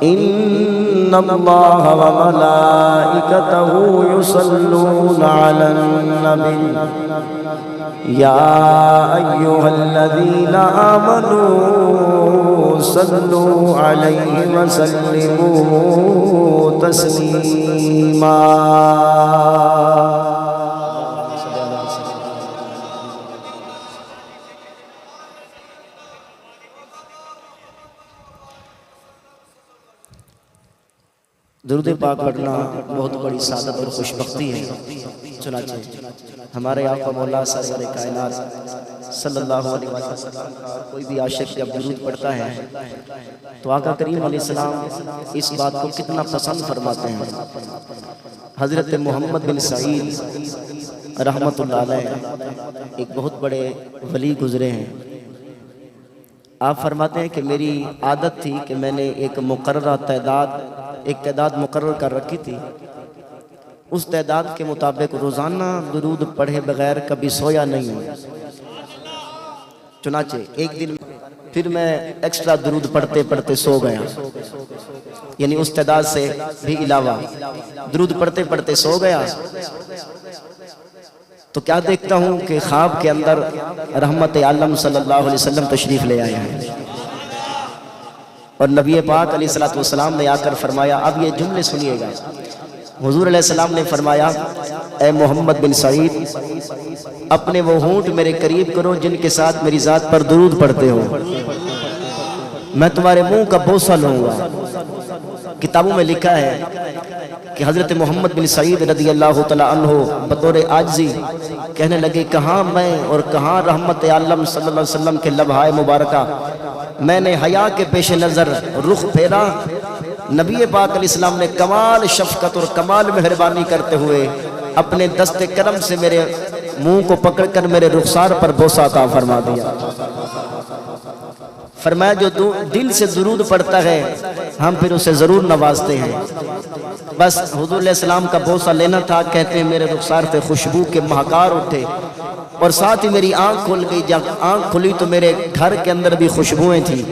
إن الله وملائكته يصلون على النبي يا أيها الذين آمنوا صلوا عليه وسلموا تسليما. درود پاک پڑھنا بہت بڑی سعادت اور خوشبختی ہے. چنانچہ ہمارے آقا مولا سرور کائنات صلی اللہ علیہ وسلم کوئی بھی عاشق جب درود پڑھتا ہے تو آقا کریم علیہ السلام اس بات کو کتنا پسند فرماتے ہیں. حضرت محمد بن سعید رحمت اللہ علیہ ایک بہت بڑے ولی گزرے ہیں. آپ فرماتے ہیں کہ میری عادت تھی کہ میں نے ایک تعداد مقرر کر رکھی تھی. اس تعداد کے مطابق روزانہ درود پڑھے بغیر کبھی سویا نہیں ہوں. چنانچہ ایک دن پھر میں ایکسٹرا درود پڑھتے پڑھتے سو گیا، یعنی اس تعداد سے بھی علاوہ درود پڑھتے پڑھتے سو گیا. تو کیا دیکھتا ہوں کہ خواب کے اندر رحمت عالم صلی اللہ علیہ وسلم تشریف لے آئے ہیں اور نبی پاک علیہ السلام نے آ کر فرمایا. اب یہ جملے سنیے گا. حضور علیہ السلام نے فرمایا اے محمد بن سعید اپنے وہ ہونٹ میرے قریب کرو جن کے ساتھ میری ذات پر درود پڑھتے ہو، میں تمہارے منہ کا بوسہ لوں گا. کتابوں میں لکھا ہے کہ حضرت محمد بن سعید رضی اللہ تعالی عنہ بطور عاجزی کہنے لگے کہاں میں اور کہاں رحمت عالم صلی اللہ علیہ وسلم کے لبھائے مبارکہ. میں نے حیا کے پیش نظر رخ پھیرا. نبی پاک علیہ السلام نے کمال شفقت اور کمال مہربانی کرتے ہوئے اپنے دست کرم سے میرے منہ کو پکڑ کر میرے رخسار پر بوسہ عطا فرما دیا. فرمایا جو دل سے درود پڑھتا ہے ہم پھر اسے ضرور نوازتے ہیں. بس حضور علیہ السلام کا بوسہ لینا تھا. کہتے ہیں میرے رخسار سے خوشبو کے مہکار اٹھے اور ساتھ ہی میری آنکھ کھل گئی. جب آنکھ کھلی تو میرے گھر کے اندر بھی خوشبوئیں تھیں.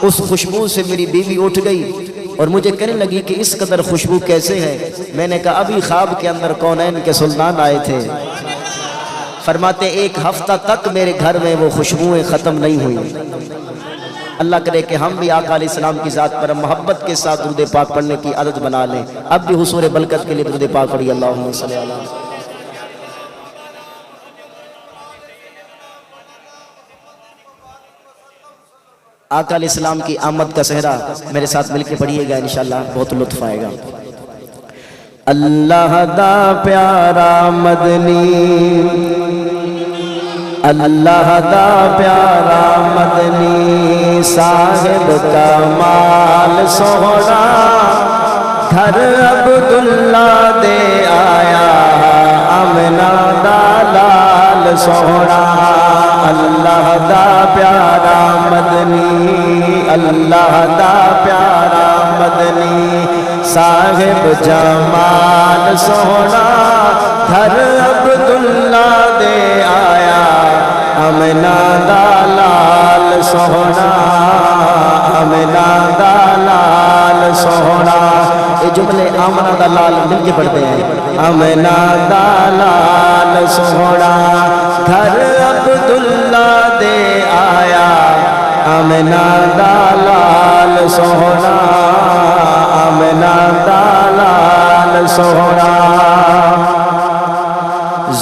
اس خوشبو سے میری بیوی اٹھ گئی اور مجھے کہنے لگی کہ اس قدر خوشبو کیسے ہے. میں نے کہا ابھی خواب کے اندر کونین کے سلطان آئے تھے. فرماتے ایک ہفتہ تک میرے گھر میں وہ خوشبوئیں ختم نہیں ہوئی. اللہ کرے کہ ہم بھی آقا علیہ السلام کی ذات پر محبت کے ساتھ درود پاک پڑھنے کی عادت بنا لیں. اب بھی حصول برکت کے لیے درود پاک پڑھیے. اللہم صلی اللہ علیہ وسلم. آقا علیہ السلام کی آمد کا صحرا میرے ساتھ مل کے پڑھیے گا، انشاءاللہ بہت لطف آئے گا. اللہ دا پیارا مدنی، اللہ دا پیارا مدنی، صاحب کمال سونا گھر عبداللہ دے آیا، آمنہ دا لال سونا. اللہ دا پیارا مدنی، اللہ دا پیارا مدنی، صاحب جمال سونا گھر عبداللہ دے آیا، آمنہ دا لال سونا، آمنہ دا لال سونا. یہ جملے آمنہ دا لال مل کے پڑھتے ہیں. آمنہ دا لال سونا گھر عبداللہ دے آیا، آمنہ دا لال سونا، آمنہ دا لال سونا.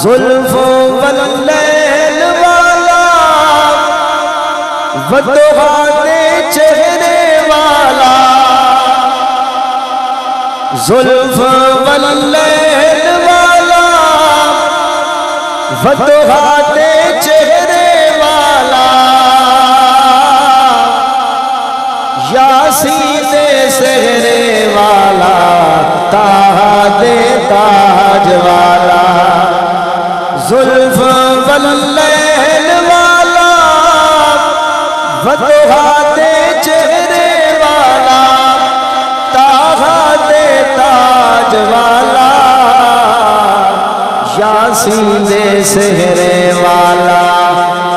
زلف واللیل والا وضحا دے چہرے والا، زلف واللیل والا وضحا دے چہرے والا، یاسین دے سہرے والا، تاہا دے تاج والا. زلف واللیل والا وضحا دے چہرے والا، تاہا دے تاج والا، یاسین دے سہرے والا.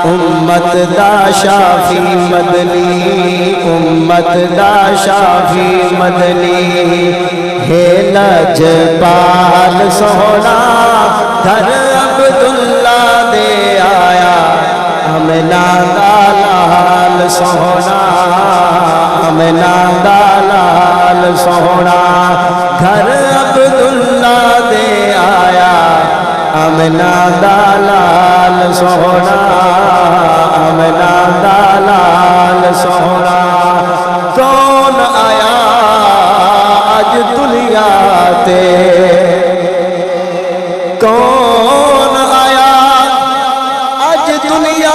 امت دا شافی مدنی، امت دا شافی مدنی ہے لجپال سونا گھر عبداللہ دے آیا آمنہ دا لال سونا آمنہ دا لال سونا گھر عبداللہ دے آیا آمنہ دا لال سونا آمنہ دا لال سونا کون آیا آج دنیا تے کون آیا آج دنیا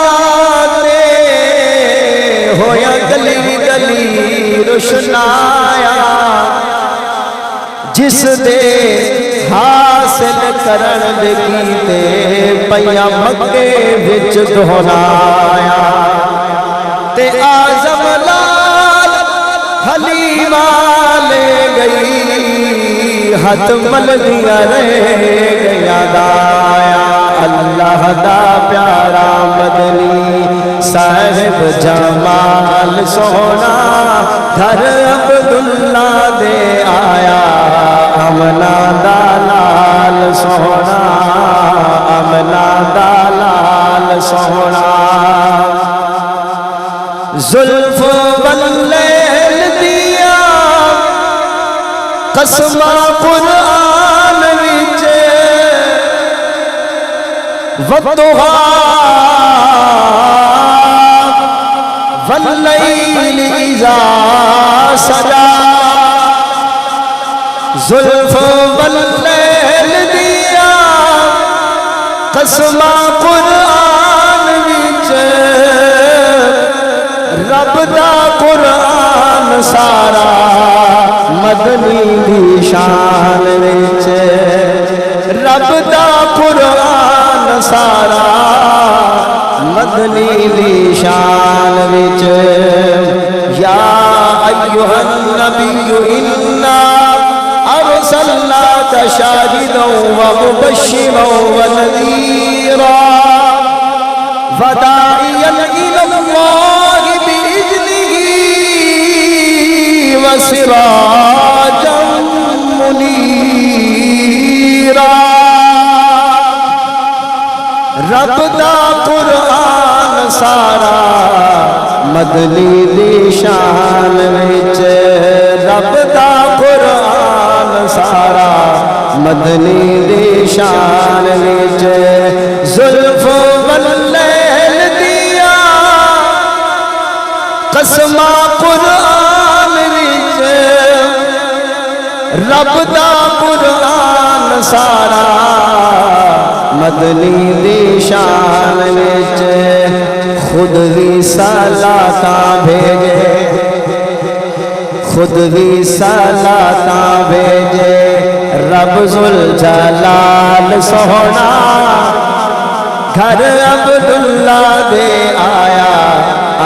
تے ہویا گلی گلی روشنایا جس دے حاصل کرن دے کیتے پیا مکے وچ دہنایا تے آزم لال حلیمہ لے گئی ہاتھ ملدیاں رہ گیا دایا اللہ دا پیارا مدنی صاحب جمال سونا گھر عبداللہ دے آیا آمنہ دا لال سونا آمنہ دا لال سونا زلف واللیل دیا قسمہ قرآن وچ والضحا واللیل اذا سجا زلف واللیل دیا قسمہ قرآن وچ رب دا قرآن سارا مدنی دی شان وچ رب دا قرآن سارا مدنی دی شان وچ یا ایھا النبی انا ارسلناک شاہدا ومبشرا ونذیرا وداعیا الی اللہ بإذنہ وسراجا منیرا رب دا قرآن سارا مدنی دی شان وچ رب دا قرآن سارا مدنی دی شان وچ زلف واللیل دیا قسمہ قرآن وچ رب دا قرآن سارا مدنی دی شان وچ خود رسالتاں بھیجے خود رسالتاں بھیجے رب ذوالجلال سونا گھر عبداللہ دے آیا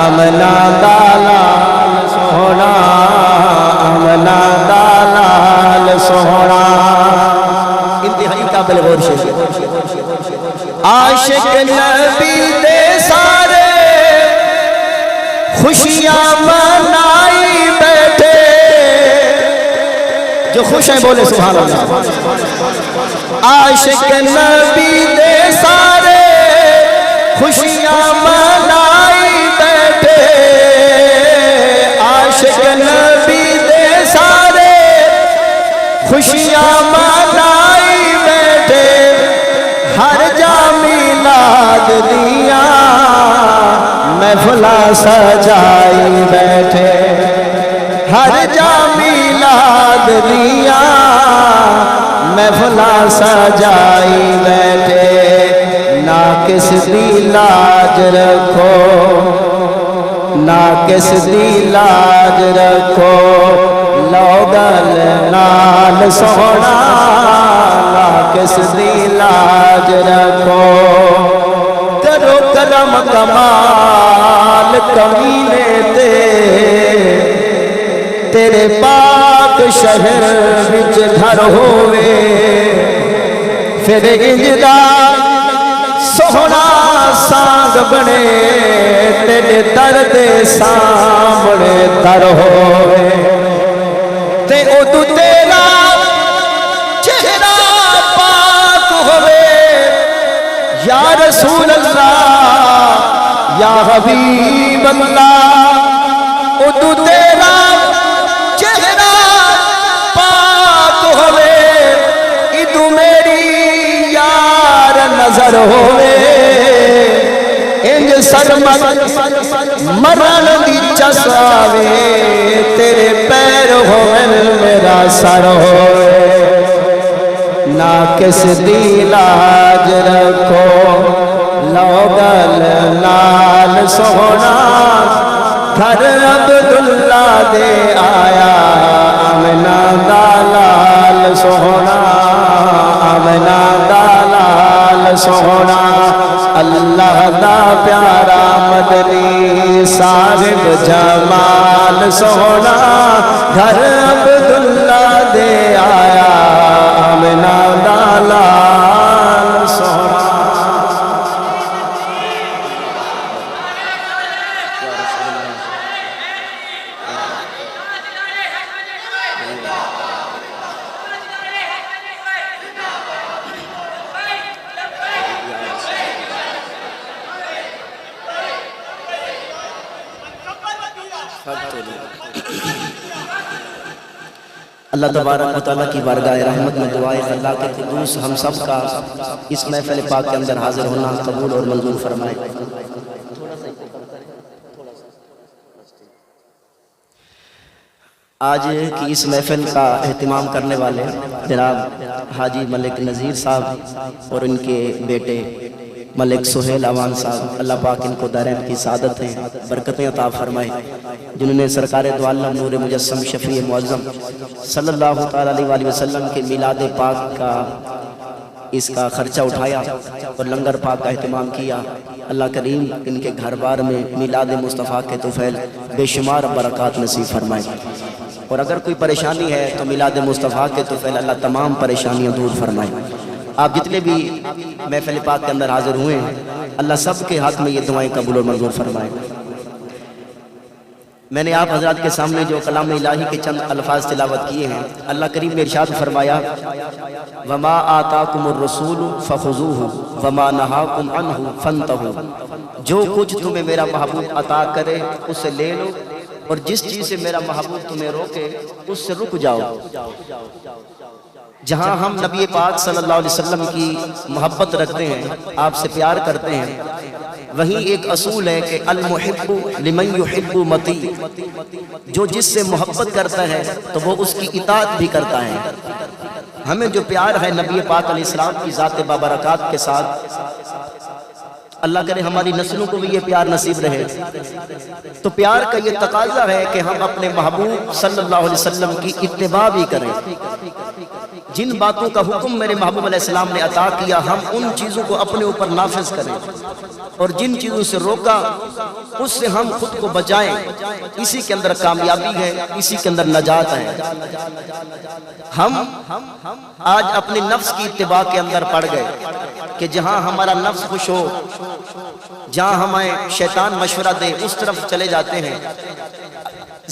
آمنہ دا لال سونا آمنہ دا لال سونا انتہائی قابل غور شیخ عاشق نبی دے سارے خوشیاں منائی بیٹھے جو خوش ہیں بولے سبحان اللہ عاشق نبی دے سارے خوشیاں منائی بیٹھے عاشق نبی دے سارے خوشیاں منائی بیٹھے ہر جا میلاد دیا محفلاں سجائی بیٹھے ہر جا میلاد دیا محفلاں سجائی بیٹھے نہ کس دی لاج رکھو نہ کس دی لاج رکھو لو گل نال سونا نہ کس دی لاج رکھو کرو کرم کمال کمینے تیرے پاک شہر وچ گھر ہوئے پھر انجدا سونا سانگ بنے تیرے در دے سامنے در ہوئے تے ادو تیرا چہرہ پاک ہوئے یا رسول اللہ یا حبیب اللہ ادو تیرا چہرہ پاک ہوئے ادو میری یار نظر ہوئے انج سرمت مرن دی چساوے تیرے پیر ہوئے میرا سر ہوئے نہ کس دی لاج رکھو لوگل نال سونا گھر عبداللہ دے آیا آمنہ دا لال سونا آمنہ دا لال سونا اللہ دا پیارا مدنی صاحب جمال سونا گھر عبداللہ دے آیا آمنہ دا لال سونا اللہ تبارک و تعالیٰ کی بارگاہ رحمت میں دعائے اللہ کے قدوس ہم سب کا اس محفل پاک کے اندر حاضر ہونا قبول اور منظور فرمائے۔ آج کی اس محفل کا اہتمام کرنے والے جناب حاجی ملک نذیر صاحب اور ان کے بیٹے ملک سہیل عوان صاحب، اللہ پاک ان کو دارین کی سعادت ہیں برکتیں عطا فرمائے، جنہوں نے سرکار دو عالم نور مجسم شفیع معظم صلی اللہ تعالیٰ علیہ وسلم کے میلاد پاک کا اس کا خرچہ اٹھایا اور لنگر پاک کا اہتمام کیا۔ اللہ کریم ان کے گھر بار میں میلاد مصطفیٰ کے طفیل بے شمار برکات نصیب فرمائے، اور اگر کوئی پریشانی ہے تو میلاد مصطفیٰ کے طفیل اللہ تمام پریشانیاں دور فرمائے۔ آپ جتنے بھی محفل پاک کے اندر حاضر ہوئے ہیں اللہ سب کے ہاتھ میں یہ دعائیں قبول اور منظور فرمائے۔ میں نے آپ حضرات کے سامنے جو کلام الہی کے چند الفاظ تلاوت کیے ہیں، اللہ کریم نے ارشاد فرمایا وَمَا آتَاكُمُ الرَّسُولُ فَخُذُوهُ وَمَا نَهَاكُمْ عَنْهُ فَانْتَهُوا، جو کچھ تمہیں میرا محبوب عطا کرے اسے لے لو، اور جس چیز سے میرا محبوب تمہیں روکے اس سے رک جاؤ۔ جہاں ہم نبی پاک صلی اللہ علیہ وسلم کی محبت رکھتے ہیں، آپ سے پیار کرتے ہیں، وہیں ایک اصول ہے کہ المحب لمن یحب مطیع، جو جس سے محبت کرتا ہے تو وہ اس کی اطاعت بھی کرتا ہے۔ ہمیں جو پیار ہے نبی پاک علیہ السلام کی ذات بابرکات کے ساتھ، اللہ کرے ہماری نسلوں کو بھی یہ پیار نصیب رہے، تو پیار کا یہ تقاضا ہے کہ ہم اپنے محبوب صلی اللہ علیہ وسلم کی اتباع بھی کریں۔ جن باتوں کا حکم میرے محبوب علیہ السلام نے عطا کیا ہم ان چیزوں کو اپنے اوپر نافذ کریں، اور جن چیزوں سے روکا اس سے ہم خود کو بچائیں۔ اسی کے اندر کامیابی ہے، اسی کے اندر نجات ہے۔ ہم آج اپنے نفس کی اتباع کے اندر پڑ گئے کہ جہاں ہمارا نفس خوش ہو، جہاں ہمیں شیطان مشورہ دے اس طرف چلے جاتے ہیں۔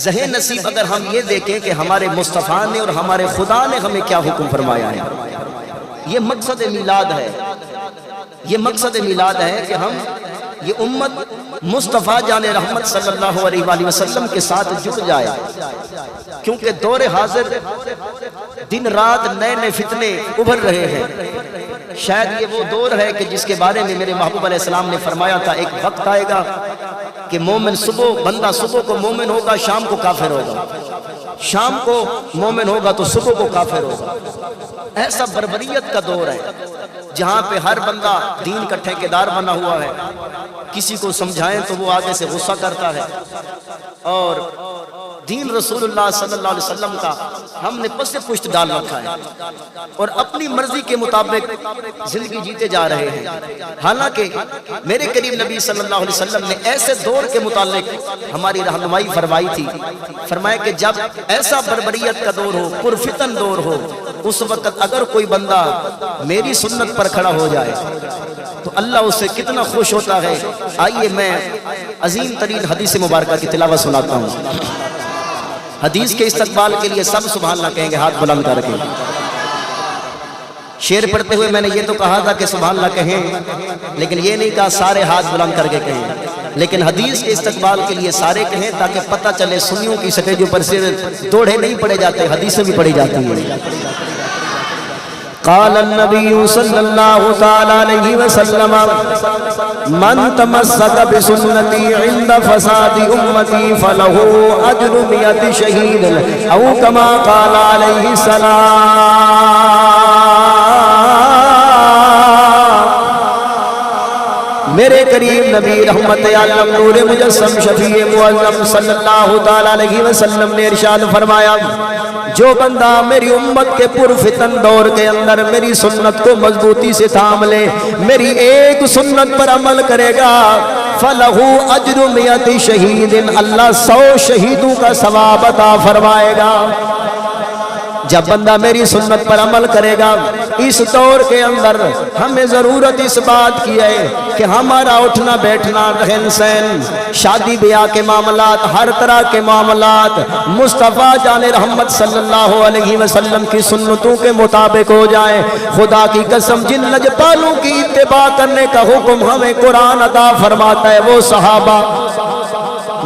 ذہن نصیب اگر ہم یہ دیکھیں کہ ہمارے مصطفیٰ نے اور ہمارے خدا نے ہمیں کیا حکم فرمایا ہے، یہ مقصد میلاد ہے۔ یہ مقصد میلاد ہے کہ ہم یہ امت مصطفیٰ جان رحمت صلی اللہ علیہ وآلہ وسلم کے ساتھ جڑ جائے، کیونکہ دور حاضر دن رات نئے نئے فتنے ابھر رہے ہیں۔ شاید یہ وہ دور ہے کہ جس کے بارے میں میرے محبوب علیہ السلام نے فرمایا تھا ایک وقت آئے گا کہ مومن بندہ صبح کو مومن ہوگا، شام کو کافر ہوگا، شام کو مومن ہوگا تو صبح کو کافر ہوگا۔ ایسا بربریت کا دور ہے جہاں پہ ہر بندہ دین کا ٹھیکیدار بنا ہوا ہے، کسی کو سمجھائیں تو وہ آگے سے غصہ کرتا ہے، اور دین رسول اللہ صلی اللہ علیہ وسلم کا ہم نے پس پشت ڈال رکھا ہے اور اپنی مرضی کے مطابق زندگی جیتے جا رہے ہیں، حالانکہ میرے قریب نبی صلی اللہ علیہ وسلم نے ایسے دور کے متعلق ہماری رہنمائی فرمائی تھی، فرمایا کہ جب ایسا بربریت کا دور ہو، پرفتن دور ہو، اس وقت اگر کوئی بندہ میری سنت پر کھڑا ہو جائے تو اللہ اس سے کتنا خوش ہوتا ہے۔ آئیے میں عظیم ترین حدیث مبارکہ کی تلاوت سناتا ہوں۔ حدیث کے استقبال کے لیے سب سبحان اللہ کہیں گے، ہاتھ بلند کر کے۔ شعر پڑھتے ہوئے میں نے یہ تو کہا تھا کہ سبحان اللہ کہیں، لیکن یہ نہیں کہا سارے ہاتھ بلند کر کے کہیں، لیکن حدیث کے استقبال کے لیے سارے کہیں تاکہ پتہ چلے سنیوں کی سٹیجوں پر سے دوڑے نہیں پڑے جاتے، حدیثیں بھی پڑھی جاتی ہیں۔ قال النبي صلى الله تعالى عليه وسلم من تمسك بسنتي عند فساد امتي فله اجر 100 شهيد او كما قال عليه السلام۔ میرے قریب نبی رحمت عالم نور مجسم شفیع معظم صلی اللہ تعالی علیہ وسلم نے ارشاد فرمایا، جو بندہ میری امت کے پرفتن دور کے اندر میری سنت کو مضبوطی سے تھام لے، میری ایک سنت پر عمل کرے گا، فَلَهُ أَجْرُ 100 شَهِيدٍ، اللہ 100 شہیدوں کا ثواب عطا فرمائے گا۔ جب بندہ میری سنت پر عمل کرے گا، اس دور کے اندر ہمیں ضرورت اس بات کی ہے کہ ہمارا اٹھنا بیٹھنا، رہن سہن، شادی بیاہ کے معاملات، ہر طرح کے معاملات مصطفیٰ جان رحمت صلی اللہ علیہ وسلم کی سنتوں کے مطابق ہو جائیں۔ خدا کی قسم جن لجپالوں کی اتباع کرنے کا حکم ہمیں قرآن عطا فرماتا ہے، وہ صحابہ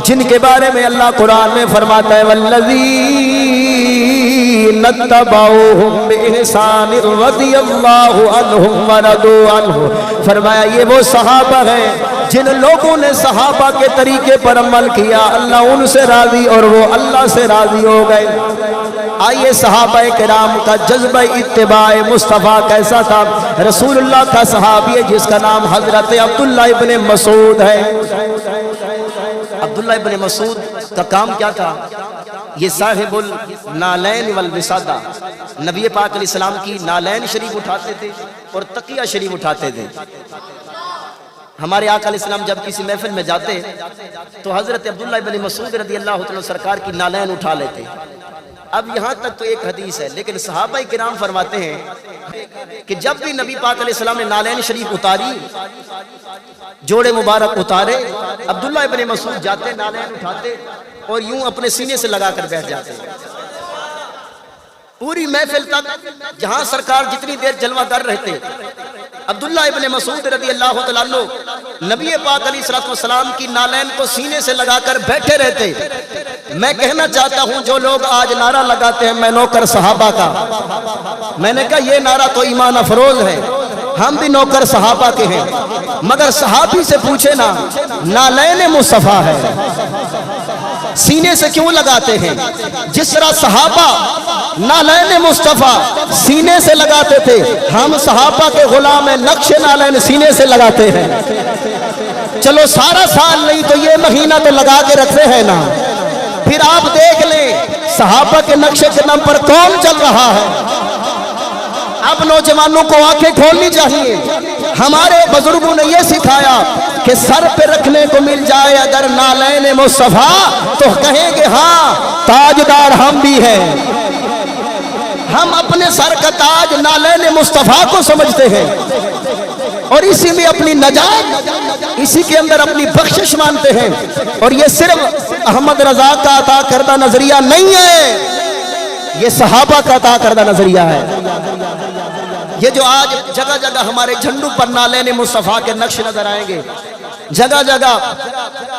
جن کے بارے میں اللہ قرآن میں فرماتا ہے والذین اتبعوہم بإحسان رضی اللہ عنہم ورضوا عنہ، فرمایا یہ وہ صحابہ ہیں جن لوگوں نے صحابہ کے طریقے پر عمل کیا، اللہ ان سے راضی اور وہ اللہ سے راضی ہو گئے۔ آئیے صحابہ کرام کا جذبہ اتباع مصطفیٰ کیسا تھا۔ رسول اللہ کا صحابی ہے جس کا نام حضرت عبداللہ ابن مسعود ہے۔ عبداللہ ابن مسعود کا کام کیا تھا؟ یہ صاحب النالین والوسادہ، نبی پاک علیہ السلام کی نالین شریف اٹھاتے تھے اور تقیہ شریف اٹھاتے تھے۔ ہمارے آقا علیہ السلام جب کسی محفل میں جاتے تو حضرت عبداللہ ابن مسعود رضی اللہ عنہ سرکار کی نالین اٹھا لیتے۔ اب یہاں تک تو ایک حدیث ہے، لیکن صحابہ کرام فرماتے ہیں کہ جب بھی نبی پاک علیہ السلام نے نالین شریف اتاری، جوڑے مبارک اتارے، عبداللہ ابن مسعود جاتے نالین اٹھاتے اور یوں اپنے سینے سے لگا کر بیٹھ جاتے۔ پوری محفل تک جہاں سرکار جتنی دیر جلوہ گر رہتے، عبداللہ ابن مسعود رضی اللہ تعالیٰ عنہ نبی پاک علیہ السلام کی نالین کو سینے سے لگا کر بیٹھے رہتے۔ میں کہنا چاہتا ہوں جو لوگ آج نعرہ لگاتے ہیں میں نوکر صحابہ کا، میں نے کہا یہ نعرہ تو ایمان افروز ہے، ہم بھی نوکر صحابہ کے ہیں، مگر صحابی سے پوچھے نا نالین مصطفیٰ ہے سینے سے کیوں لگاتے ہیں؟ جس طرح صحابہ نالین مصطفیٰ سینے سے لگاتے تھے، ہم صحابہ کے غلام نقش نالین سینے سے لگاتے ہیں۔ چلو سارا سال نہیں تو یہ مہینہ تو لگا کے رکھتے ہیں نا، پھر آپ دیکھ لیں صحابہ کے نقش قدم پر کون چل رہا ہے۔ اب نوجوانوں کو آنکھیں کھولنی چاہیے۔ ہمارے بزرگوں نے یہ سکھایا کہ سر پہ رکھنے کو مل جائے اگر نالین مصطفیٰ تو کہیں گے ہاں تاجدار ہم بھی ہیں۔ ہم اپنے سر کا تاج نالین مصطفیٰ کو سمجھتے ہیں اور اسی میں اپنی نجات، اسی کے اندر اپنی بخشش مانتے ہیں، اور یہ صرف احمد رضا کا عطا کردہ نظریہ نہیں ہے، یہ صحابہ کا عطا کردہ نظریہ ہے۔ یہ جو آج جگہ جگہ ہمارے جھنڈوں پر نالین مصطفیٰ کے نقش نظر آئیں گے، جگہ جگہ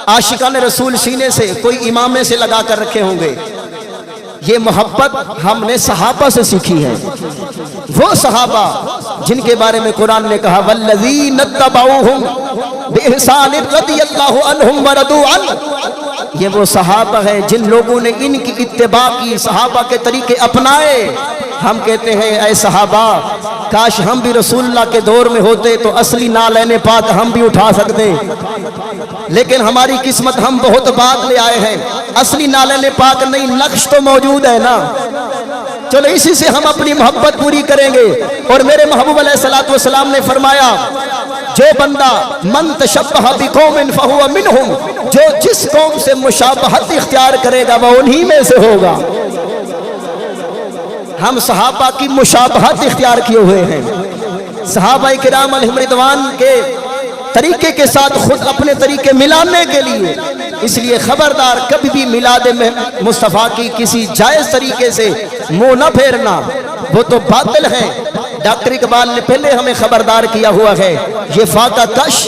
عاشقان رسول سینے سے کوئی امامے سے لگا کر رکھے ہوں گے، یہ محبت ہم نے صحابہ سے سیکھی ہے۔ وہ صحابہ جن کے بارے میں قرآن نے کہا والذین اتبعوہم بإحسان رضی اللہ عنہم ورضوا عنہ، یہ وہ صحابہ ہیں جن لوگوں نے ان کی اتباع کی، صحابہ کے طریقے اپنائے۔ ہم کہتے ہیں اے صحابہ کاش ہم بھی رسول اللہ کے دور میں ہوتے تو اصلی نالین پاک ہم بھی اٹھا سکتے، لیکن ہماری قسمت ہم بہت بعد لے آئے ہیں، اصلی نالین پاک نہیں، نقش تو موجود ہے نا۔ چلو اسی سے ہم اپنی محبت پوری کریں گے۔ اور میرے محبوب علیہ الصلوۃ والسلام نے فرمایا جو بندہ من تشبہ بقوم فہو منہم، جو جس قوم سے مشابہت اختیار کرے گا وہ انہی میں سے ہوگا۔ ہم صحابہ کی مشابہت اختیار کیے ہوئے ہیں، صحابہ کرام علیہم رضوان کے طریقے کے ساتھ خود اپنے طریقے ملانے کے لیے، اس لیے خبردار کبھی بھی میلاد مصطفیٰ کی کسی جائز طریقے سے منہ نہ پھیرنا، وہ تو باطل ہے۔ ڈاکٹر اقبال نے پہلے ہمیں خبردار کیا ہوا ہے، یہ فاقہ کش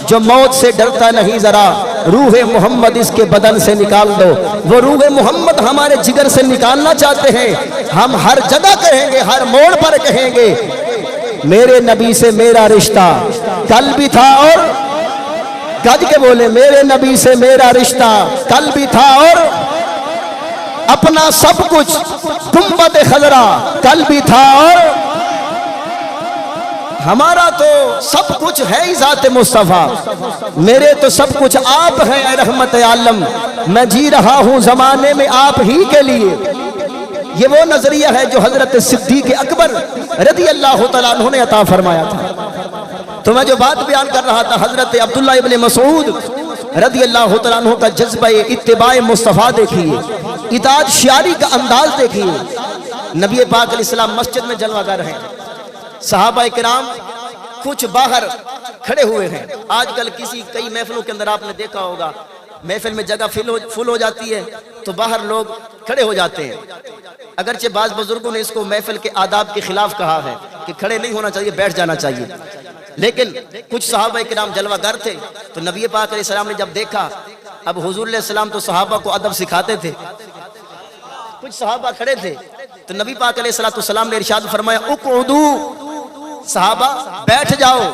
جو موت سے ڈرتا نہیں ذرا، روح محمد اس کے بدن سے نکال دو۔ وہ روح محمد ہمارے جگر سے نکالنا چاہتے ہیں، ہم ہر جگہ کہیں گے، ہر موڑ پر کہیں گے میرے نبی سے میرا رشتہ کل بھی تھا اور گج کے بولے میرے نبی سے میرا رشتہ کل بھی تھا اور اپنا سب کچھ گنبد خضرا کل بھی تھا اور ہمارا تو سب کچھ ہے ہی ذات مصطفیٰ، میرے تو سب کچھ آپ ہیں اے رحمت عالم، میں جی رہا ہوں زمانے میں آپ ہی کے لیے۔ یہ وہ نظریہ ہے جو حضرت صدیق اکبر رضی اللہ تعالیٰ عنہ نے عطا فرمایا تھا۔ تو میں جو بات بیان کر رہا تھا، حضرت عبداللہ ابن مسعود رضی اللہ تعالیٰ عنہ کا جذبہ اتباع مصطفیٰ دیکھیے، اطاعت شیاری کا انداز دیکھیے۔ نبی پاک علیہ السلام مسجد میں جلوہ گر ہیں، صحابہ کرام کچھ باہر کھڑے ہوئے ہیں۔ آج کل کئی محفلوں کے اندر آپ نے دیکھا ہوگا، محفل میں جگہ فل ہو جاتی ہے تو باہر لوگ کھڑے ہو جاتے ہیں۔ اگرچہ بعض بزرگوں نے اس کو محفل کے آداب کے خلاف کہا ہے کہ کھڑے نہیں ہونا چاہیے، بیٹھ جانا چاہیے، لیکن کچھ صحابہ کرام جلوہ گر تھے تو نبی پاک علیہ السلام نے جب دیکھا، اب حضور علیہ السلام تو صحابہ کو ادب سکھاتے تھے، کچھ صحابہ کھڑے تھے تو نبی پاک علیہ السلام نے ارشاد فرمایا اقعدو، صحابہ بیٹھ جاؤ،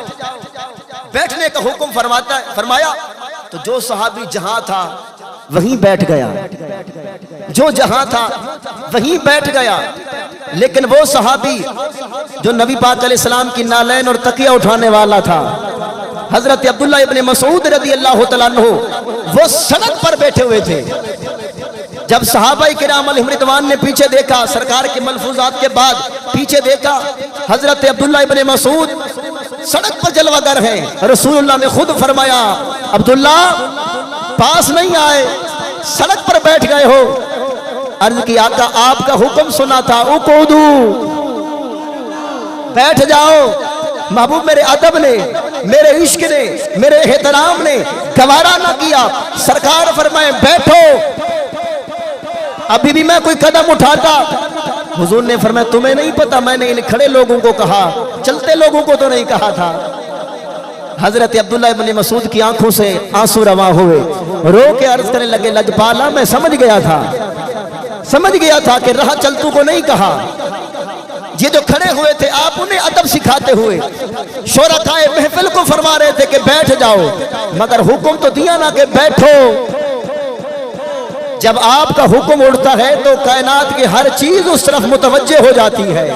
بیٹھنے کا حکم فرمایا تو جو صحابی جہاں تھا وہیں بیٹھ گیا، جو جہاں تھا وہیں بیٹھ گیا۔ لیکن وہ صحابی جو نبی پاک علیہ السلام کی نالین اور تکیہ اٹھانے والا تھا، حضرت عبداللہ ابن مسعود رضی اللہ تعالیٰ عنہ، وہ سڑک پر بیٹھے ہوئے تھے۔ جب صحابہ کرام علیہم رضوان نے پیچھے دیکھا، سرکار کے ملفوظات کے بعد پیچھے دیکھا، حضرت عبداللہ ابن مسعود سڑک پر جلوہ گر ہیں۔ رسول اللہ نے خود فرمایا عبداللہ پاس نہیں آئے، سڑک پر بیٹھ گئے ہو۔ عرض کی آقا آپ کا حکم سنا تھا اقعدو، بیٹھ جاؤ۔ محبوب میرے ادب نے، میرے عشق نے، میرے احترام نے گوارا نہ کیا، سرکار فرمائے بیٹھو۔ ابھی بھی میں کوئی قدم اٹھاتا، حضور نے فرمایا تمہیں نہیں پتا میں نے ان کھڑے لوگوں کو کہا، چلتے لوگوں کو تو نہیں کہا تھا۔ حضرت عبداللہ ابن مسعود کی آنکھوں سے آنسو رواں ہوئے، رو کے عرض کرنے لگے لجپالا میں سمجھ گیا تھا کہ راہ چلتوں کو نہیں کہا، یہ جو کھڑے ہوئے تھے آپ انہیں ادب سکھاتے ہوئے شرکائے محفل کو فرما رہے تھے کہ بیٹھ جاؤ، مگر حکم تو دیا نا کہ بیٹھو۔ جب آپ کا حکم اڑتا ہے تو کائنات کی ہر چیز اس طرف متوجہ ہو جاتی ہے۔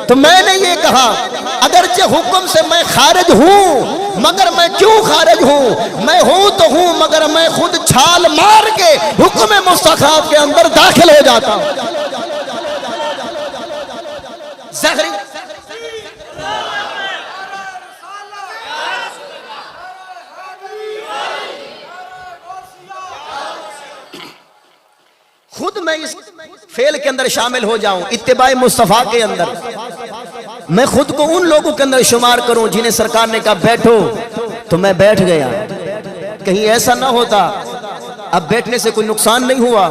تو میں نے یہ کہا اگرچہ حکم سے میں خارج ہوں، مگر میں کیوں خارج ہوں؟ میں ہوں تو ہوں مگر میں خود چھال مار کے حکم مصطفیٰ کے اندر داخل ہو جاتا ہوں۔ زہری خود میں اس فعل کے اندر شامل ہو جاؤں، اتباع مصطفیٰ کے اندر میں خود کو ان لوگوں کے اندر شمار کروں جنہیں سرکار نے کہا بیٹھو تو میں بیٹھ گیا۔ کہیں ایسا نہ ہوتا، اب بیٹھنے سے کوئی نقصان نہیں ہوا،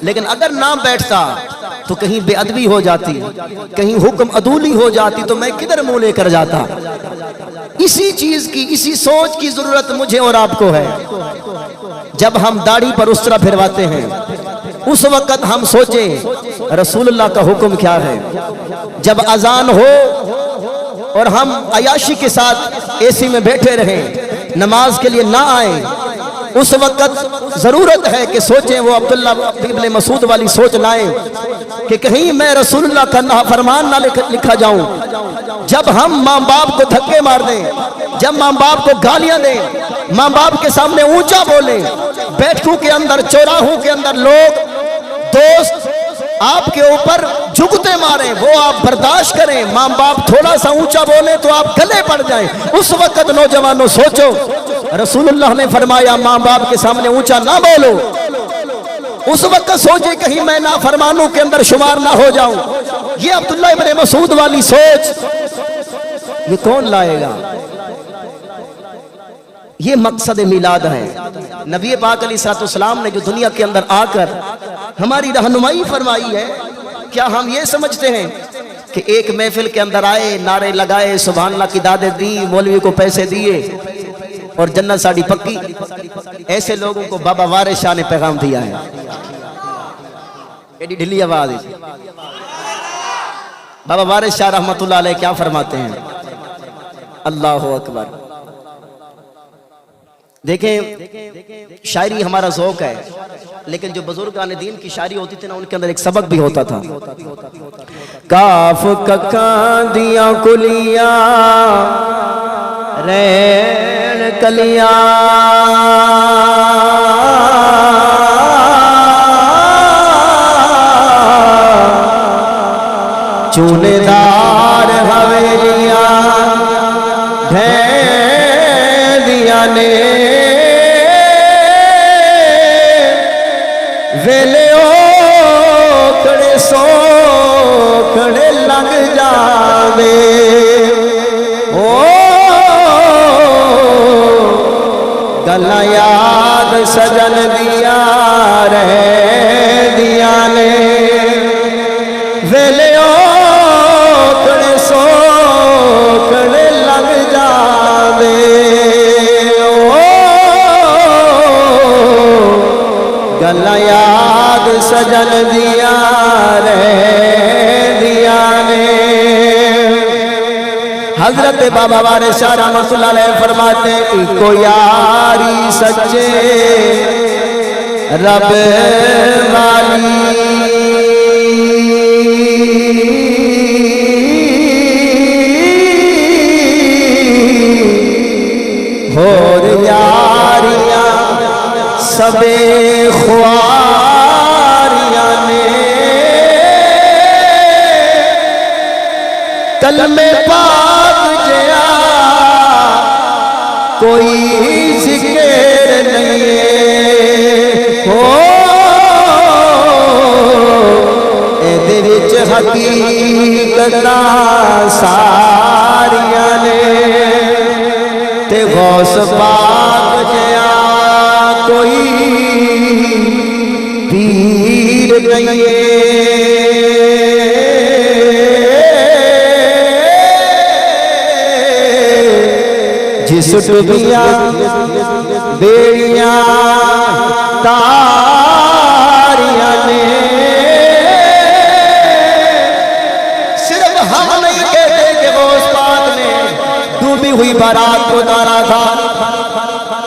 لیکن اگر نہ بیٹھتا تو کہیں بے ادبی ہو جاتی، کہیں حکم عدولی ہو جاتی تو میں کدھر منہ لے کر جاتا۔ اسی چیز کی، اسی سوچ کی ضرورت مجھے اور آپ کو ہے۔ جب ہم داڑھی پر اس طرح پھرواتے ہیں اس وقت ہم سوچیں رسول اللہ کا حکم کیا ہے۔ جب اذان ہو اور ہم عیاشی کے ساتھ اے سی میں بیٹھے رہیں، نماز کے لیے نہ آئیں، اس وقت ضرورت ہے کہ سوچیں، وہ عبداللہ ابن مسعود والی سوچ لائیں کہ کہیں میں رسول اللہ کا نافرمان نہ لکھا جاؤں۔ جب ہم ماں باپ کو دھکے مار دیں، جب ماں باپ کو گالیاں دیں، ماں باپ کے سامنے اونچا بولیں، بیٹھکوں کے اندر، چوراہوں کے اندر لوگ دوست آپ کے اوپر جھکتے ماریں، وہ آپ برداشت کریں، ماں باپ تھوڑا سا اونچا بولیں تو آپ گلے پڑ جائیں، اس وقت نوجوانوں سوچو، رسول اللہ نے فرمایا ماں باپ کے سامنے اونچا نہ بولو۔ اس وقت سوچے کہیں میں نافرمانوں کے اندر شمار نہ ہو جاؤں۔ یہ عبداللہ ابن مسعود والی سوچ یہ کون لائے گا؟ یہ مقصد میلاد ہے۔ نبی پاک علیہ السلام نے جو دنیا کے اندر آ کر ہماری رہنمائی فرمائی ہے، کیا ہم یہ سمجھتے ہیں کہ ایک محفل کے اندر آئے، نعرے لگائے، سبحان اللہ کی دادیں دی، مولوی کو پیسے دیے اور جنت ساڑی پکی؟ ایسے لوگوں کو بابا وارث شاہ نے پیغام دیا ہے۔ ایڈی ڈھلی آواز ہے۔ بابا وارث شاہ رحمت اللہ علیہ کیا فرماتے ہیں؟ اللہ اکبر۔ دیکھیں، شاعری ہمارا ذوق ہے، لیکن جو بزرگان دین کی شاعری ہوتی تھی نا، ان کے اندر ایک سبق بھی ہوتا تھا۔ کاف ککاں دیاں کلیاں رین کلیاں چونے دار حویلیاں ڈھیلیاں نے ویلے اوکڑے سوکڑے لگ جاوے، گلاں یاد سجن دیا رہ دیا نے، ویلے اوکڑے سوکڑے لگ جاوے، گلاں یاد سجن دیا رہ دیا نے۔ حضرت بابا وارث شاہ رحمۃ اللہ علیہ فرماتے ہیں کو یاری سچے رب والی، اور یاریاں سبے خواریاں نے، کلمے پاک جیا کوئی ذکر نہیں ہو، اے وچ حقیقتاں ساریاں نے، تے غوث پاک جیا کوئی پیر نہیں جس ڈوبیاں بیڑیاں تاریاں نے۔ صرف ہم نہیں کہتے کہ غوث پاک نے ڈوبی ہوئی بارات کو اتارا تھا،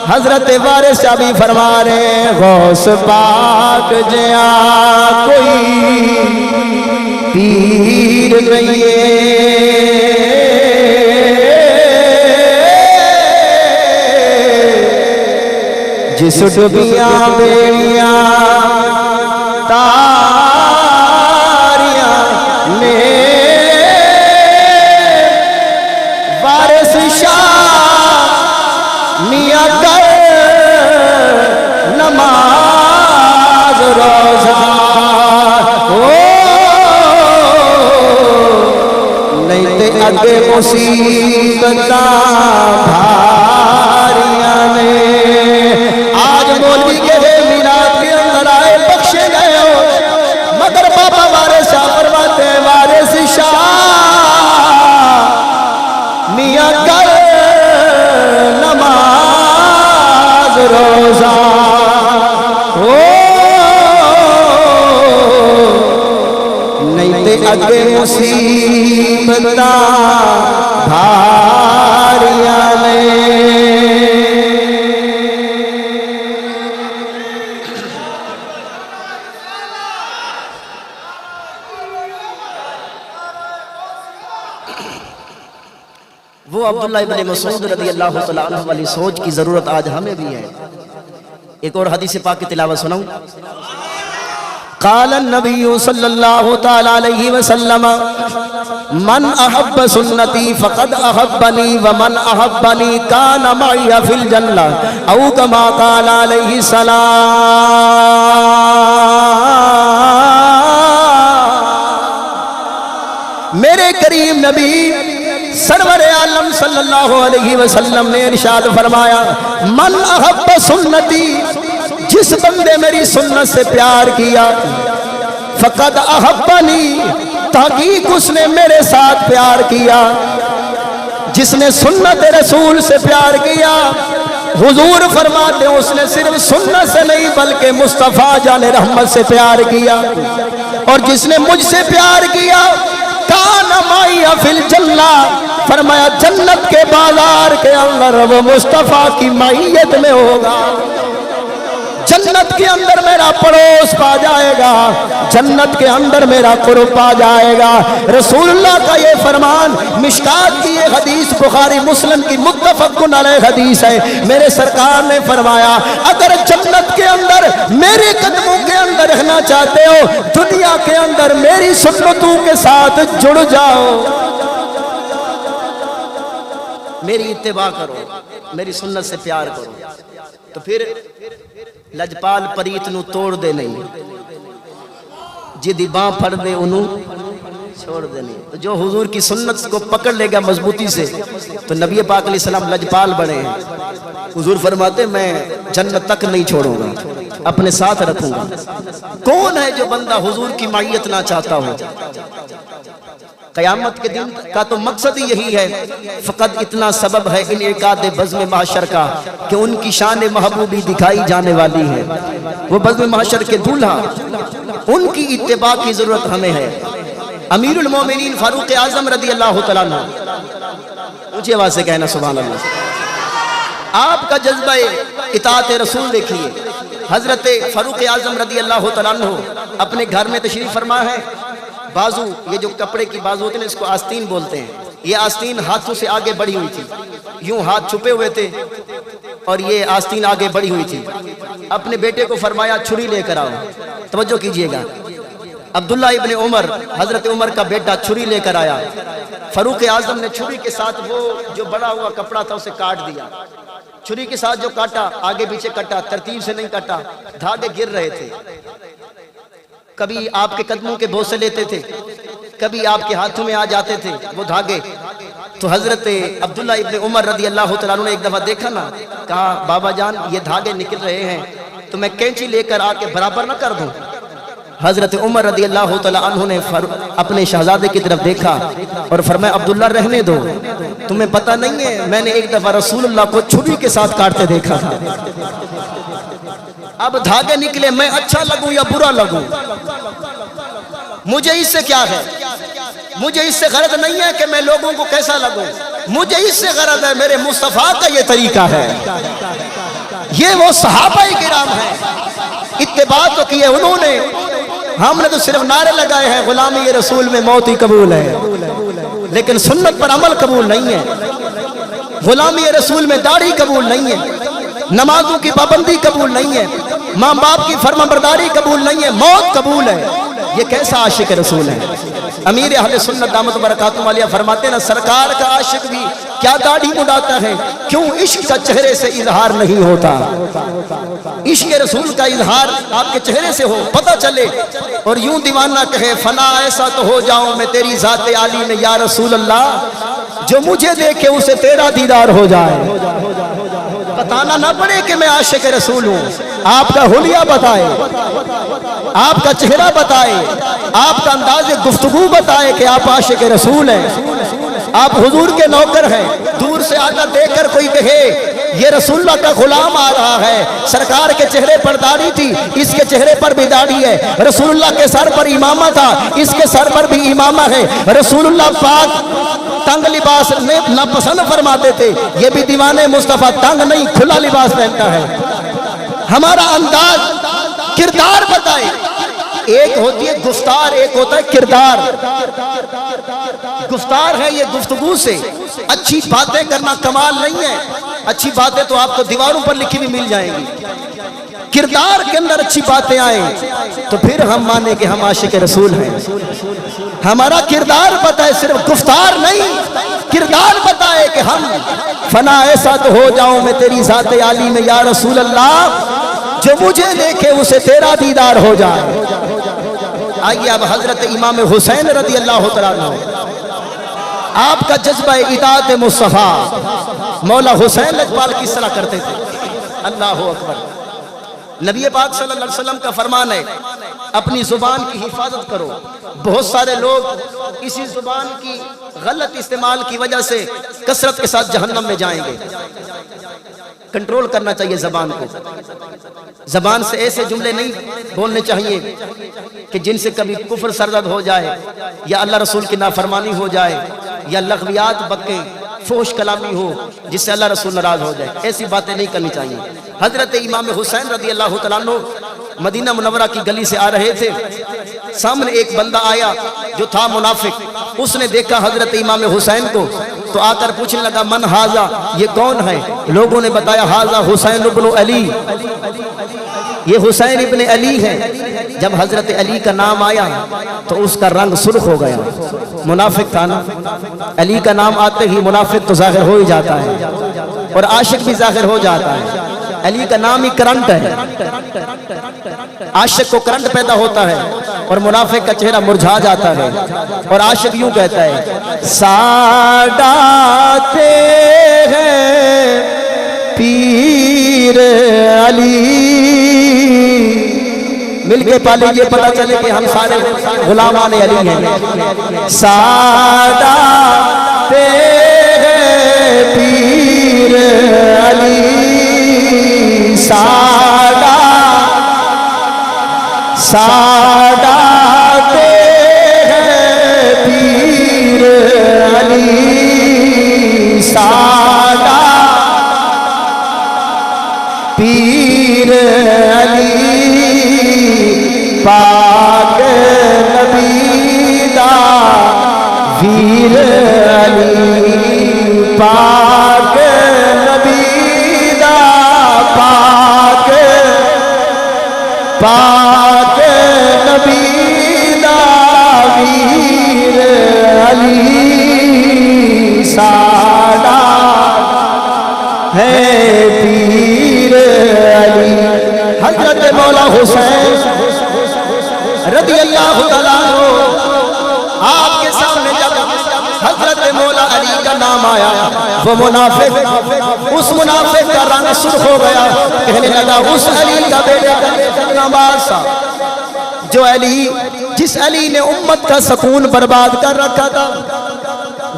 حضرت وارث شاہ بھی فرما رہے ہیں غوث پاک جیا کوئی پیر نہیں جس ڈوبیاں بیڑیاں تاریاں نے، وارث شاہ میاں کر نماز روزہ، نہیں تے اگے مصیبتاں بھاریاں نے۔ آج مولوی کے میلاد کے اندر آئے بخشے گئے ہو، مگر بابا وارث شاہ فرماتے ہیں وارث شاہ میاں کر نماز روزہ، نہیں تے اگے مصیبتاں بھاریاں نے۔ وہ عبداللہ ابن مسعود رضی اللہ تعالیٰ عنہ والی سوچ کی ضرورت آج ہمیں بھی ہے۔ ایک اور حدیث پاک کی تلاوت سناؤں۔ قال النبی صلی اللہ تعالیٰ علیہ وسلم من احب سنتی فقد احبنی ومن احبنی کان معی فی الجنہ او کما قال علیہ السلام۔ میرے کریم نبی سرور عالم صلی اللہ علیہ وسلم نے ارشاد فرمایا من احب سنتی، جس بندے میری سنت سے پیار کیا، فقد احبنی، تحقیق اس نے میرے ساتھ پیار کیا۔ جس نے سنت رسول سے پیار کیا، حضور فرماتے ہیں اس نے صرف سنت سے نہیں بلکہ مصطفیٰ جان رحمت سے پیار کیا۔ اور جس نے مجھ سے پیار کیا، کان معی فی الجنہ، فرمایا جنت کے بازار کے اندر وہ مصطفیٰ کی معیت میں ہوگا، جنت کے اندر میرا پڑوس پا جائے گا، جنت کے اندر میرا قرب پا جائے گا۔ رسول اللہ کا یہ فرمان، مشکات کی یہ حدیث بخاری مسلم کی متفق علیہ حدیث ہے۔ میرے سرکار نے فرمایا اگر جنت کے اندر میرے قدموں کے اندر رہنا چاہتے ہو، دنیا کے اندر میری سنتوں کے ساتھ جڑ جاؤ، میری اتباع کرو، میری سنت سے پیار کرو، تو پھر لجپال پریت نو توڑ دے نہیں، جدی باں پھڑ دے انہوں چھوڑ دے نہیں۔ تو جو حضور کی سنت کو پکڑ لے گا مضبوطی سے تو نبی پاک علیہ السلام لجپال بنے ہیں۔ حضور فرماتے میں جنت تک نہیں چھوڑوں گا، اپنے ساتھ رکھوں گا۔ کون ہے جو بندہ حضور کی معیت نہ چاہتا ہو؟ قیامت کے دن کا تو مقصد ہی یہی ہے۔ فقط اتنا سبب ہے انعقاد بزم محشر کا کہ ان کی شان محبوبی دکھائی جانے والی ہے۔ وہ بزم محشر کے دولہا، ان کی اتباع کی ضرورت ہمیں ہے۔ امیر المومنین فاروق اعظم رضی اللہ تعالیٰ عنہ، اونچی آواز سے کہنا سبحان اللہ۔ آپ کا جذبہ اطاعت رسول دیکھیے۔ حضرت فاروق اعظم رضی اللہ تعالیٰ عنہ اپنے گھر میں تشریف فرما ہے۔ بازو، یہ جو کپڑے کی بازو ہوتے ہیں اس کو آستین بولتے ہیں، یہ آستین ہاتھوں سے آگے بڑھی ہوئی تھی، یوں ہاتھ چھپے ہوئے تھے اور یہ آستین آگے بڑھی ہوئی تھی۔ اپنے بیٹے کو فرمایا چھری لے کر آؤ۔ توجہ کیجئے گا، عبداللہ ابن عمر، حضرت عمر کا بیٹا چھری لے کر آیا۔ فاروق اعظم نے چھری کے ساتھ وہ جو بڑا ہوا کپڑا تھا اسے کاٹ دیا۔ چھری کے ساتھ جو کاٹا، آگے پیچھے کاٹا، ترتیب سے نہیں کاٹا، دھاگے گر رہے تھے۔ کبھی آپ کے قدموں کے بوسے لیتے تھے، کبھی آپ کے ہاتھوں میں آ جاتے تھے وہ دھاگے۔ تو حضرت عبداللہ ابن عمر رضی اللہ تعالیٰ عنہ نے ایک دفعہ دیکھا نا، کہا بابا جان یہ دھاگے نکل رہے ہیں تو میں کینچی لے کر آ کے برابر نہ کر دوں؟ حضرت عمر رضی اللہ تعالیٰ عنہ نے اپنے شہزادے کی طرف دیکھا اور فرمایا عبداللہ رہنے دو، تمہیں پتہ نہیں ہے میں نے ایک دفعہ رسول اللہ کو چھری کے ساتھ کاٹتے دیکھا تھا۔ اب دھاگے نکلے، میں اچھا لگوں یا برا لگوں، مجھے اس سے کیا ہے؟ مجھے اس سے غرض نہیں ہے کہ میں لوگوں کو کیسا لگوں، مجھے اس سے غرض ہے میرے مصطفیٰ کا یہ طریقہ ہے، یہ وہ صحابہ کرام ہیں، اتباع تو کیے انہوں نے، ہم نے تو صرف نعرے لگائے ہیں غلامی رسول میں موت ہی قبول ہے، لیکن سنت پر عمل قبول نہیں ہے، غلامی رسول میں داڑھی قبول نہیں ہے، نمازوں کی پابندی قبول نہیں ہے، ماں باپ کی فرمانبرداری قبول نہیں ہے، موت قبول ہے۔ یہ کیسا عاشق رسول ہے؟ امیر اہل سنت دامت برکاتہ عالیہ فرماتے ہیں نا، سرکار کا عاشق بھی کیا داڑھی مڈاتا ہے، کیوں عشق کا چہرے سے اظہار نہیں ہوتا؟ عشق رسول کا اظہار آپ کے چہرے سے ہو، پتہ چلے، اور یوں دیوانہ کہے فنا ایسا تو ہو جاؤں میں تیری ذات عالی میں یا رسول اللہ، جو مجھے دیکھے اسے تیرا دیدار ہو جائے۔ بتانا نہ پڑے کہ میں عاشق رسول ہوں، آپ کا حلیہ بتائے، آپ کا چہرہ بتائے، آپ کا انداز گفتگو بتائے کہ آپ عاشق رسول ہیں، آپ حضور کے نوکر ہیں۔ دور سے آتا دیکھ کر کوئی کہے یہ رسول اللہ کا غلام آ رہا ہے، سرکار کے چہرے پر داڑھی تھی، اس کے چہرے پر بھی داڑھی ہے، رسول اللہ کے سر پر امامہ تھا، اس کے سر پر بھی امامہ ہے، رسول اللہ پاک تنگ لباس نہ پسند فرماتے تھے، یہ بھی دیوانے مصطفیٰ تنگ نہیں کھلا لباس پہنتا ہے۔ ہمارا انداز کردار بتائے، ایک ہوتی ہے گفتار، ایک ہوتا ہے کردار۔ گفتار ہے یہ گفتگو سے، اچھی باتیں کرنا کمال نہیں ہے، اچھی باتیں تو آپ کو دیواروں پر لکھی بھی مل جائیں گی۔ کردار کے اندر اچھی باتیں آئیں تو پھر ہم مانیں کہ ہم عاشق رسول ہیں۔ ہمارا کردار بتائے، صرف گفتار نہیں، کردار بتائے کہ ہم فنا ایسا تو ہو جاؤں میں تیری ذات عالی میں یا رسول اللہ، جو مجھے دیکھے اسے تیرا دیدار ہو جائے۔ آئیے اب حضرت امام حسین رضی اللہ تعالیٰ عنہ، آپ کا جذبہ اطاعت مصطفیٰ، مولا حسین لجپال کس طرح کرتے تھے؟ اللہ اکبر۔ نبی پاک صلی اللہ علیہ وسلم کا فرمان ہے اپنی زبان کی حفاظت کرو۔ بہت سارے لوگ اسی زبان کی غلط استعمال کی وجہ سے کثرت کے ساتھ جہنم میں جائیں گے۔ کنٹرول کرنا چاہیے زبان کو، زبان سے ایسے جملے نہیں بولنے چاہیے کہ جن سے کبھی کفر سرزد ہو جائے، یا اللہ رسول کی نافرمانی ہو جائے، یا لغویات بکیں، فحش کلامی ہو جس سے اللہ رسول ناراض ہو جائے۔ ایسی باتیں نہیں کرنی چاہیے۔ حضرت امام حسین رضی اللہ تعالیٰ عنہ مدینہ منورہ کی گلی سے آ رہے تھے، سامنے ایک بندہ آیا جو تھا منافق۔ اس نے دیکھا حضرت امام حسین کو تو آ کر پوچھنے لگا من ہاذا، یہ کون ہے؟ لوگوں نے بتایا ہاذا حسین ابن علی، یہ حسین ابن علی ہے۔ جب حضرت علی کا نام آیا تو اس کا رنگ سرخ ہو گیا، منافق تھا نا۔ علی کا نام آتے ہی منافق تو ظاہر ہو ہی جاتا ہے اور عاشق بھی ظاہر ہو جاتا ہے۔ علی کا نام ہی کرنٹ ہے، عاشق کو کرنٹ پیدا ہوتا ہے اور منافق کا چہرہ مرجھا جاتا ہے، اور عاشق یوں کہتا ہے سادات ہے پیر علی۔ مل کے پالے یہ پتہ چلے کہ ہم سارے غلامان علی ہیں۔ سادات ہے پیر علی، سادات ہے پیر علی، سادات پیر علی، پاک نبی دا ویر علی، پاک نبی دا پاک نبی دا ویر علی، سادہ ہے پیر علی۔ حضرت مولا حسین رضی اللہ تعالیٰ عنہ، آپ کے سامنے جب حضرت مولا علی کا نام آیا وہ منافق، اس منافق کا رنگ سرخ ہو گیا، کہنے لگا اس علی کا بیٹا نواز، جو علی، جس علی نے امت کا سکون برباد کر رکھا تھا،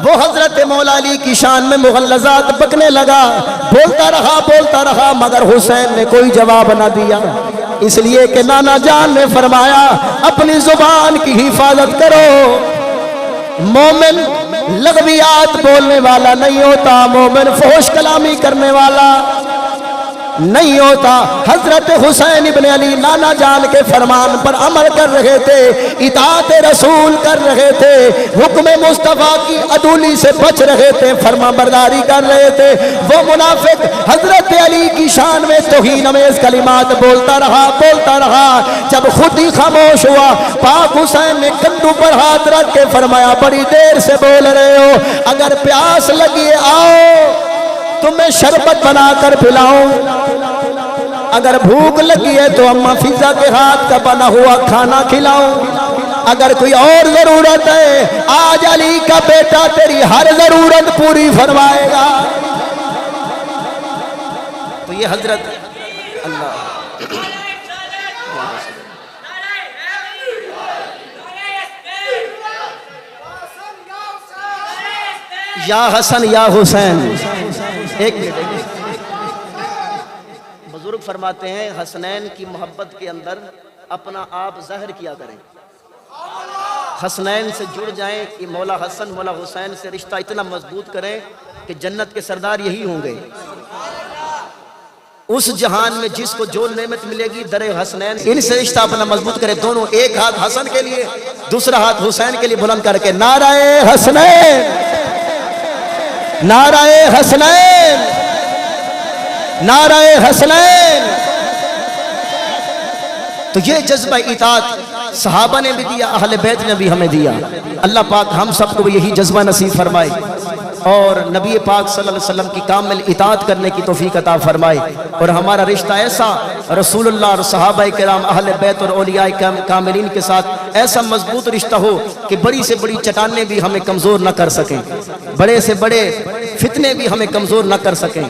وہ حضرت مولا علی کی شان میں مغلظات بکنے لگا، بولتا رہا مگر حسین نے کوئی جواب نہ دیا، اس لیے کہ نانا جان نے فرمایا اپنی زبان کی حفاظت کرو۔ مومن لغویات بولنے والا نہیں ہوتا، مومن فحش کلامی کرنے والا نہیں ہوتا۔ حضرت حسین ابن علی نانا جان کے فرمان پر عمل کر رہے تھے، اطاعت رسول کر رہے تھے، حکم مصطفیٰ کی عدولی سے بچ رہے تھے، فرما برداری کر رہے تھے۔ وہ منافق حضرت علی کی شان میں توہین آمیز کلمات بولتا رہا، جب خود ہی خاموش ہوا، پاک حسین نے کندھوں پر ہاتھ رکھ کے فرمایا بڑی دیر سے بول رہے ہو، اگر پیاس لگی آؤ تمہیں شربت بنا کر پلاؤں، اگر بھوک لگی ہے تو اماں فضا کے ہاتھ کا بنا ہوا کھانا کھلاؤں، اگر کوئی اور ضرورت ہے آج علی کا بیٹا تیری ہر ضرورت پوری فرمائے گا۔ تو یہ حضرت اللہ یا حسن یا حسین، ایک منٹ، بزرگ فرماتے ہیں حسنین کی محبت کے اندر اپنا آپ ظاہر کیا کریں، حسنین سے جڑ جائیں کہ مولا حسن مولا حسین سے رشتہ اتنا مضبوط کریں کہ جنت کے سردار یہی ہوں گے۔ اس جہان میں جس کو جو نعمت ملے گی در حسنین، ان سے رشتہ اپنا مضبوط کرے، دونوں ایک ہاتھ حسن کے لیے دوسرا ہاتھ حسین کے لیے بلند کر کے نعرہ حسنین، نعرہ حسنین، نعرہ حسنین۔ تو یہ جذبہ اطاعت صحابہ نے بھی دیا، اہل بیت نے بھی ہمیں دیا۔ اللہ پاک ہم سب کو بھی یہی جذبہ نصیب فرمائے اور نبی پاک صلی اللہ علیہ وسلم کی کامل اطاعت کرنے کی توفیق عطا فرمائے، اور ہمارا رشتہ ایسا رسول اللہ اور صحابہ کرام اہل بیت اور اولیاء کاملین کے ساتھ ایسا مضبوط رشتہ ہو کہ بڑی سے بڑی چٹانیں بھی ہمیں کمزور نہ کر سکیں، بڑے سے بڑے فتنے بھی ہمیں کمزور نہ کر سکیں۔